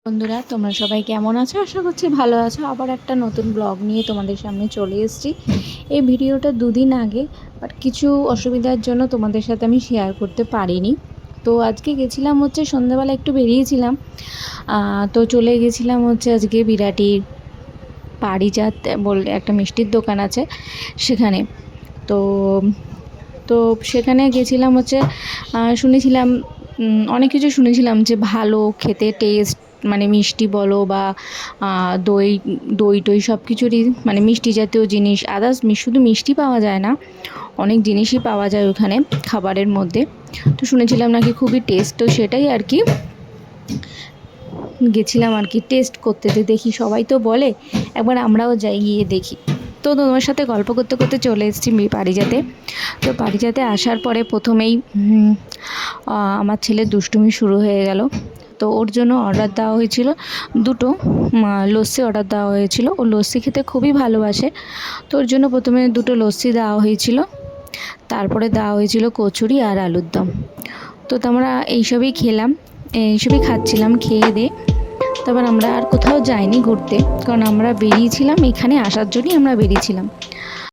বন্ধুরা, তোমরা সবাই কেমন আছো? আশা করছি ভালো আছো। আবার একটা নতুন ব্লগ নিয়ে তোমাদের সামনে চলে এসেছি। এই ভিডিওটা দুদিন আগে, বাট কিছু অসুবিধার জন্য তোমাদের সাথে আমি শেয়ার করতে পারিনি। তো আজকে গেছিলাম হচ্ছে সন্ধ্যাবেলা একটু বেরিয়েছিলাম, তো চলে গেছিলাম হচ্ছে আজকে বিরাটির পারিজাত বলে একটা মিষ্টির দোকান আছে সেখানে। তো তো সেখানে গেছিলাম হচ্ছে, শুনেছিলাম অনেক কিছু শুনেছিলাম যে ভালো খেতে, টেস্ট মানে মিষ্টি বলো বা দই দই টই সব কিছুরই মানে মিষ্টি জাতীয় জিনিস, আদার্স শুধু মিষ্টি পাওয়া যায় না, অনেক জিনিসই পাওয়া যায় ওখানে খাবারের মধ্যে। তো শুনেছিলাম নাকি খুবই টেস্ট, তো সেটাই আর কি গেছিলাম আর কি টেস্ট করতে। যে দেখি, সবাই তো বলে একবার আমরাও যাই, গিয়ে দেখি। তো তোমার সাথে গল্প করতে করতে চলে এসেছি পারিজাতে। তো পারিজাতে আসার পরে প্রথমেই আমার ছেলের দুষ্টুমি শুরু হয়ে গেল। তো ওর জন্য অর্ডার দেওয়া হয়েছিল দুটো লস্যি অর্ডার দেওয়া হয়েছিল। ও লস্যি খেতে খুবই ভালোবাসে। তো ওর জন্য প্রথমে দুটো লস্যি দেওয়া হয়েছিল, তারপরে দেওয়া হয়েছিল কচুরি আর আলুর দম। তো আমরা এইসবই খেলাম, এইসবই খাচ্ছিলাম। খেয়ে দিয়ে তারপর আমরা আর কোথাও যাইনি ঘুরতে, কারণ আমরা বেরিয়েছিলাম এখানে আসার জন্যই আমরা বেরিয়েছিলাম।